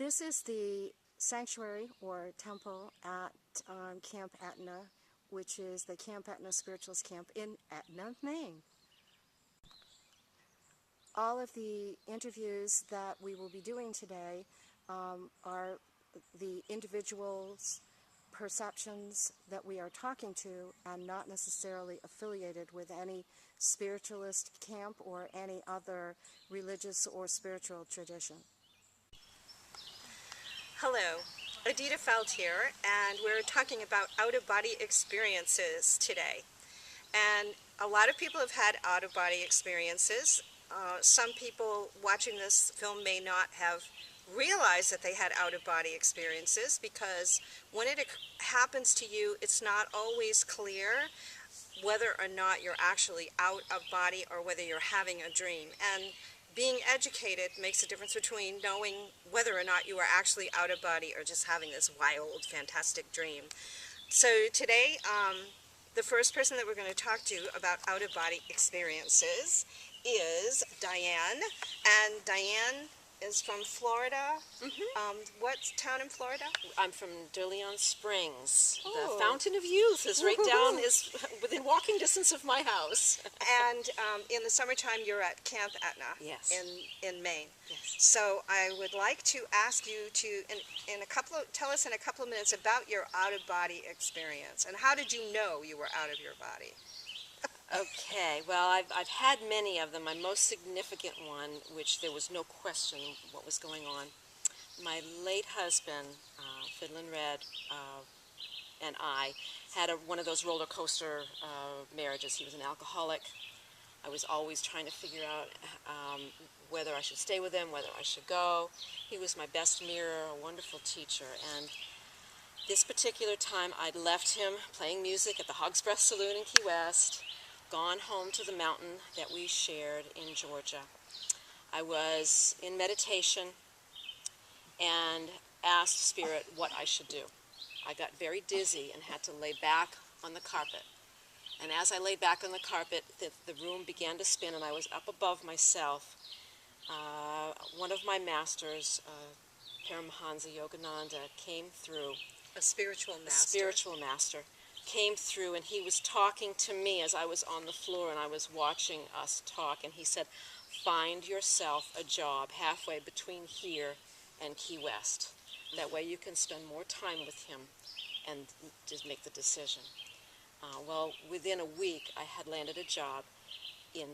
This is the sanctuary or temple at Camp Etna, which is the Camp Etna Spiritualist Camp in Etna, Maine. All of the interviews that we will be doing today are the individuals' perceptions that we are talking to, and not necessarily affiliated with any spiritualist camp or any other religious or spiritual tradition. Hello, Adita Feld here, and we're talking about out-of-body experiences today. And a lot of people have had out-of-body experiences. Some people watching this film may not have realized that they had out-of-body experiences, because when it happens to you, it's not always clear whether or not you're actually out of body or whether you're having a dream. And being educated makes a difference between knowing whether or not you are actually out of body or just having this wild, fantastic dream. So today, the first person that we're going to talk to about out-of-body experiences is Diane. And Diane is from Florida. What town in Florida? I'm from DeLeon Springs. Oh. The Fountain of Youth is right down, is within walking distance of my house. And in the summertime, you're at Camp Etna. Yes. In Maine. Yes. So I would like to ask you to, tell us in a couple of minutes about your out-of-body experience, and how did you know you were out of your body? Okay, well, I've had many of them. My most significant one, which there was no question what was going on, my late husband, Fiddlin' Red, and I had one of those roller coaster marriages. He was an alcoholic. I was always trying to figure out whether I should stay with him, whether I should go. He was my best mirror, a wonderful teacher, and this particular time I'd left him playing music at the Hog's Breath Saloon in Key West, gone home to the mountain that we shared in Georgia. I was in meditation and asked Spirit what I should do. I got very dizzy and had to lay back on the carpet. And as I lay back on the carpet, the room began to spin, and I was up above myself. One of my masters, Paramahansa Yogananda, came through. A spiritual master. A spiritual master came through, and he was talking to me as I was on the floor, and I was watching us talk, and he said, find yourself a job halfway between here and Key West. That way you can spend more time with him and just make the decision. Well, within a week, I had landed a job in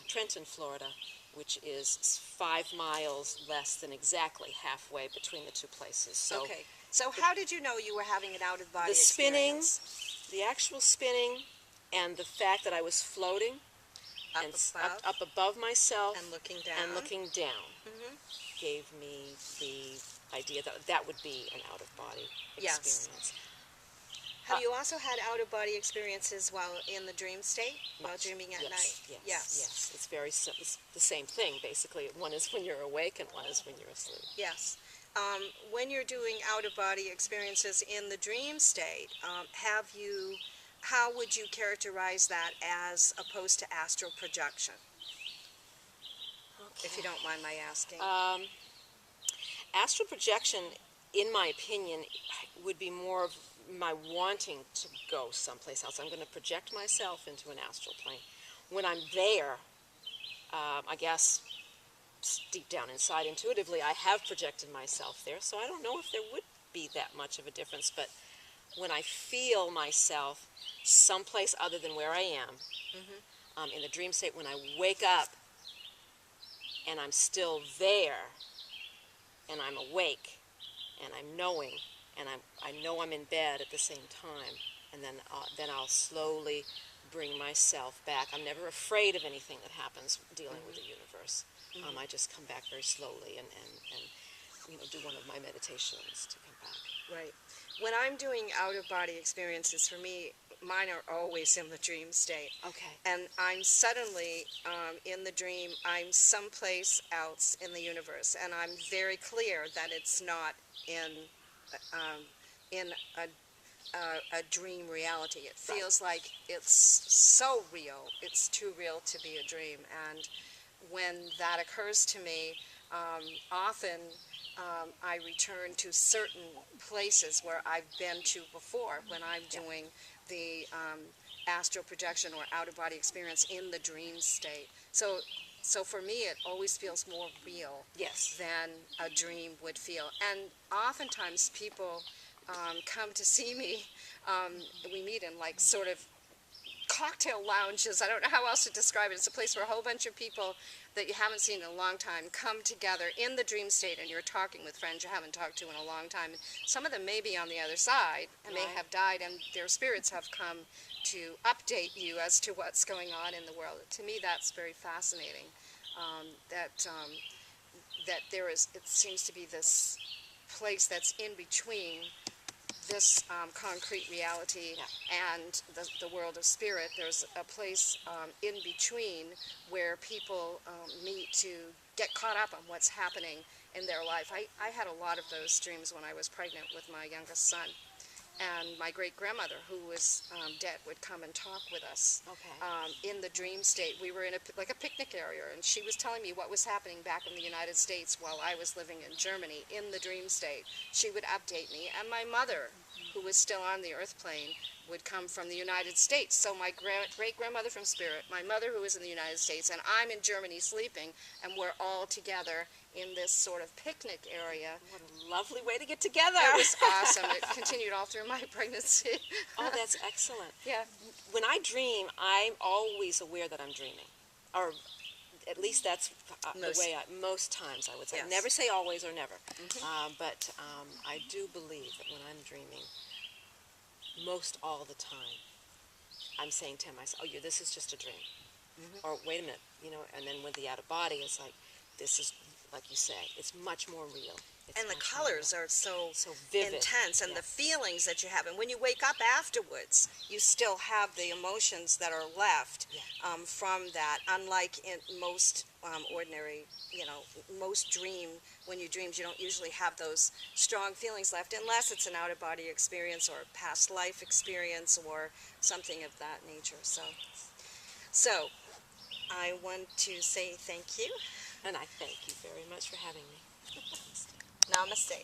Trenton, Florida, which is 5 miles less than exactly halfway between the two places. So okay. So how did you know you were having an out-of-body experience? The spinning, the actual spinning, and the fact that I was floating up above myself and looking down, gave me the idea that that would be an out-of-body experience. Yes. Have you also had out-of-body experiences while in the dream state, while dreaming at night? Yes. It's very simple. It's the same thing, basically. One is when you're awake, and one is when you're asleep. Yes. When you're doing out-of-body experiences in the dream state, how would you characterize that as opposed to astral projection? Okay. If you don't mind my asking. Astral projection, in my opinion, would be more of my wanting to go someplace else. I'm going to project myself into an astral plane. When I'm there, I guess deep down inside, intuitively, I have projected myself there, so I don't know if there would be that much of a difference. But when I feel myself someplace other than where I am, in the dream state, when I wake up and I'm still there, and I'm awake, and I'm knowing, and I know I'm in bed at the same time, and then I'll slowly bring myself back. I'm never afraid of anything that happens dealing with the universe. I just come back very slowly and do one of my meditations to come back. Right. When I'm doing out-of-body experiences, for me, mine are always in the dream state. Okay. And I'm suddenly, in the dream, I'm someplace else in the universe, and I'm very clear that it's not in a dream reality. It feels like it's so real. It's too real to be a dream. And when that occurs to me, Often I return to certain places where I've been to before when I'm doing the astral projection or out-of-body experience in the dream state. So for me, it always feels more real Yes. than a dream would feel. And oftentimes people come to see me. We meet in like sort of cocktail lounges. I don't know how else to describe it. It's a place where a whole bunch of people that you haven't seen in a long time come together in the dream state, and you're talking with friends you haven't talked to in a long time. Some of them may be on the other side and may Right. have died, and their spirits have come to update you as to what's going on in the world. To me, that's very fascinating. That there is, it seems to be this place that's in between this concrete reality and the world of spirit. There's a place in between where people meet to get caught up on what's happening in their life. I had a lot of those dreams when I was pregnant with my youngest son. And my great-grandmother, who was dead, would come and talk with us in the dream state. We were in like a picnic area, and she was telling me what was happening back in the United States while I was living in Germany in the dream state. She would update me, and my mother, who was still on the earth plane, would come from the United States. So my great-grandmother from spirit, my mother who was in the United States, and I'm in Germany sleeping, and we're all together in this sort of picnic area. What a lovely way to get together. It was awesome. It continued all through my pregnancy. Oh, that's excellent. Yeah. When I dream, I'm always aware that I'm dreaming. Or at least that's the way most times I would say. Yes. Never say always or never. But I do believe that when I'm dreaming, most all the time, I'm saying to myself, oh, this is just a dream. Or wait a minute, and then with the out of body, it's like, this is, like you say, it's much more real. It's And the much more colors real. are so vivid. intense, and Yeah. the feelings that you have. And when you wake up afterwards, you still have the emotions that are left from that. Unlike in most ordinary, most when you dream, you don't usually have those strong feelings left, unless it's an out-of-body experience or a past life experience or something of that nature. So I want to say thank you. And I thank you very much for having me. Namaste.